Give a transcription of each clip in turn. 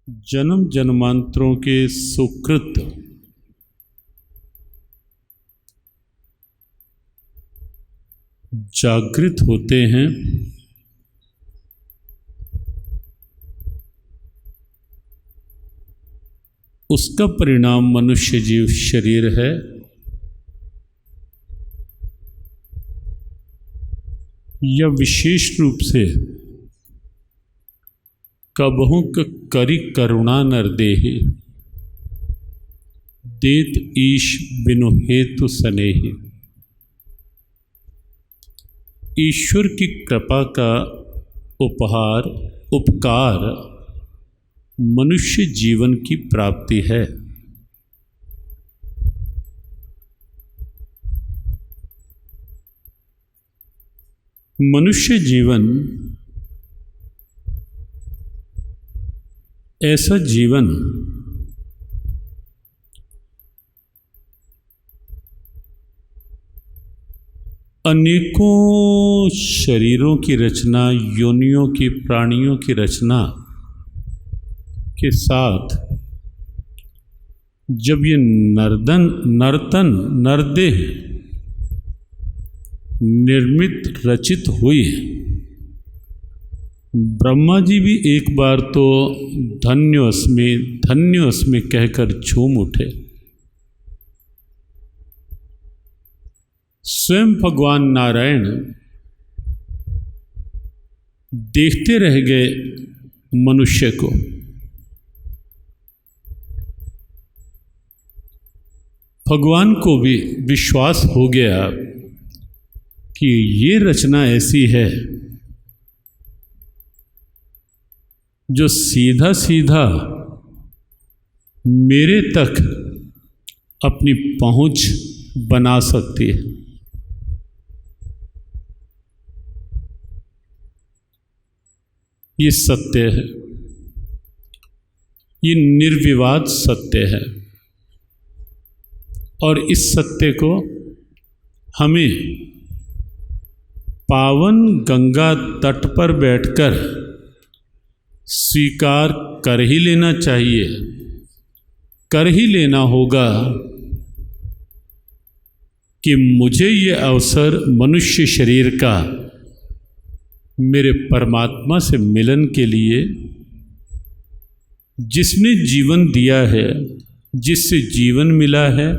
जन्म जन्मांतरों के सुकृत जागृत होते हैं। उसका परिणाम मनुष्य जीव शरीर है। यह विशेष रूप से कबहुं करि करुणा नर देहि, देत ईश बिनु हेतु सनेहि। ईश्वर की कृपा का उपकार मनुष्य जीवन की प्राप्ति है। मनुष्य जीवन ऐसा जीवन अनेकों शरीरों की रचना, योनियों की, प्राणियों की रचना के साथ जब ये नरदेह निर्मित रचित हुई, ब्रह्मा जी भी एक बार तो धन्योस्मि कहकर झूम उठे। स्वयं भगवान नारायण देखते रह गए मनुष्य को। भगवान को भी विश्वास हो गया कि ये रचना ऐसी है जो सीधा सीधा मेरे तक अपनी पहुंच बना सकती है। ये सत्य है, ये निर्विवाद सत्य है। और इस सत्य को हमें पावन गंगा तट पर बैठकर स्वीकार कर ही लेना चाहिए, कर ही लेना होगा कि मुझे ये अवसर मनुष्य शरीर का मेरे परमात्मा से मिलन के लिए, जिसने जीवन दिया है, जिससे जीवन मिला है,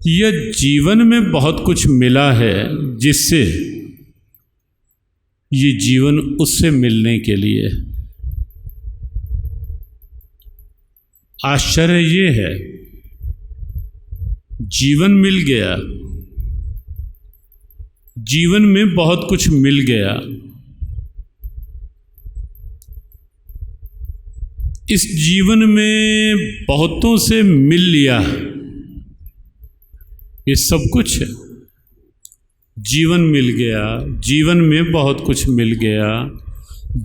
यह जीवन में बहुत कुछ मिला है जिससे ये जीवन उससे मिलने के लिए। आश्चर्य ये है, जीवन मिल गया, जीवन में बहुत कुछ मिल गया। इस जीवन में बहुतों से मिल लिया, ये सब कुछ है। जीवन मिल गया, जीवन में बहुत कुछ मिल गया,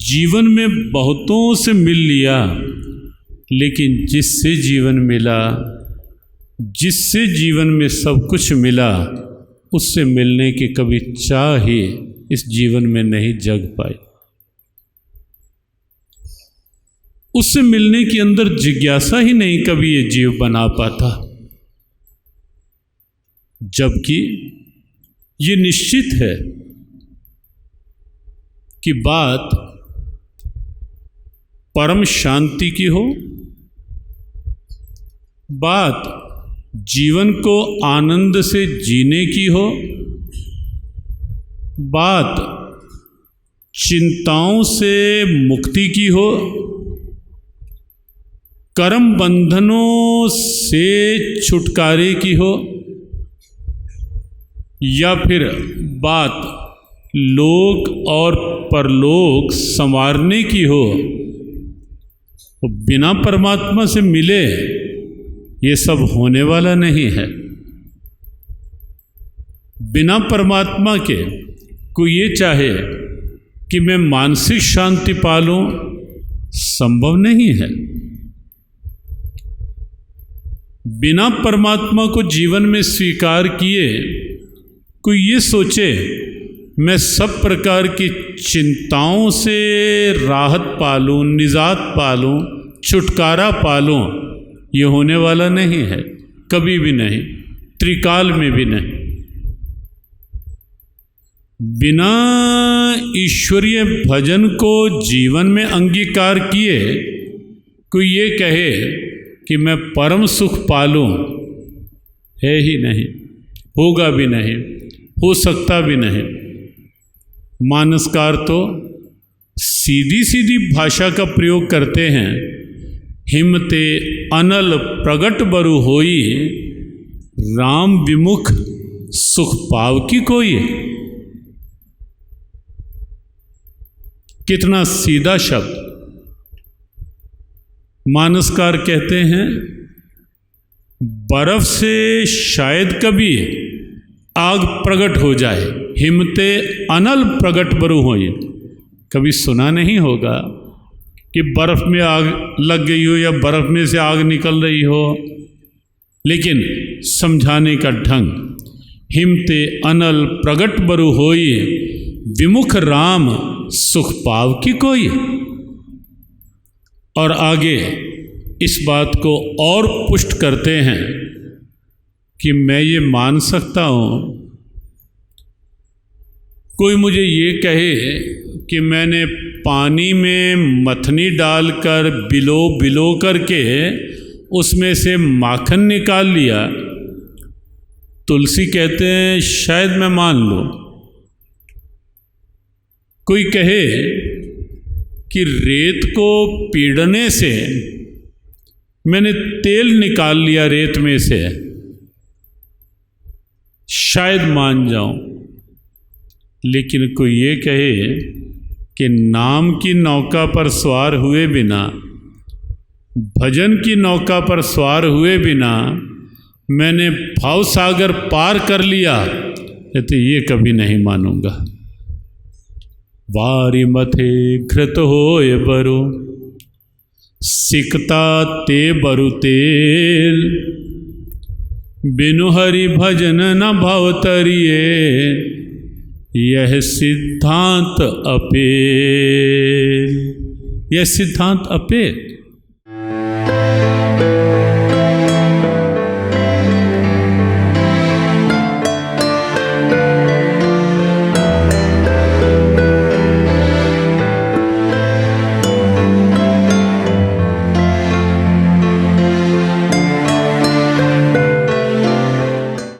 जीवन में बहुतों से मिल लिया, लेकिन जिससे जीवन मिला, जिससे जीवन में सब कुछ मिला, उससे मिलने की कभी चाह ही इस जीवन में नहीं जग पाई। उससे मिलने के अंदर जिज्ञासा ही नहीं कभी ये जीव बना पाता। जबकि ये निश्चित है कि बात परम शांति की हो, बात जीवन को आनंद से जीने की हो, बात चिंताओं से मुक्ति की हो, कर्म बंधनों से छुटकारे की हो, या फिर बात लोक और परलोक संवारने की हो, तो बिना परमात्मा से मिले ये सब होने वाला नहीं है। बिना परमात्मा के कोई ये चाहे कि मैं मानसिक शांति पालूं, संभव नहीं है। बिना परमात्मा को जीवन में स्वीकार किए कोई ये सोचे मैं सब प्रकार की चिंताओं से राहत पालूं, निजात पालूं, छुटकारा पालूं, ये होने वाला नहीं है, कभी भी नहीं, त्रिकाल में भी नहीं। बिना ईश्वरीय भजन को जीवन में अंगीकार किए कोई ये कहे कि मैं परम सुख पालूं, है ही नहीं, होगा भी नहीं, हो सकता भी नहीं। मानसकार तो सीधी सीधी भाषा का प्रयोग करते हैं, हिमते अनल प्रगट बरु होई, राम विमुख सुख पाव की कोई। कितना सीधा शब्द। मानसकार कहते हैं बर्फ से शायद कभी आग प्रकट हो जाए, हिमते अनल प्रगट बरु होए। कभी सुना नहीं होगा कि बर्फ में आग लग गई हो या बर्फ में से आग निकल रही हो, लेकिन समझाने का ढंग, हिमते अनल प्रगट बरु होई, विमुख राम सुख पाव की कोई। और आगे इस बात को और पुष्ट करते हैं कि मैं ये मान सकता हूँ, कोई मुझे ये कहे कि मैंने पानी में मथनी डालकर बिलो करके उसमें से माखन निकाल लिया, तुलसी कहते हैं शायद मैं मान लूँ। कोई कहे कि रेत को पीड़ने से मैंने तेल निकाल लिया रेत में से, शायद मान जाऊं। लेकिन कोई ये कहे कि नाम की नौका पर सवार हुए बिना, भजन की नौका पर सवार हुए बिना मैंने भाव सागर पार कर लिया, तो ये कभी नहीं मानूंगा। वारी मथे घृत होए बरु, सिकता ते बरु तेल, बिनु हरि भजन न भव तरिए, यह सिद्धांत अपेल। यह सिद्धांत अपेल।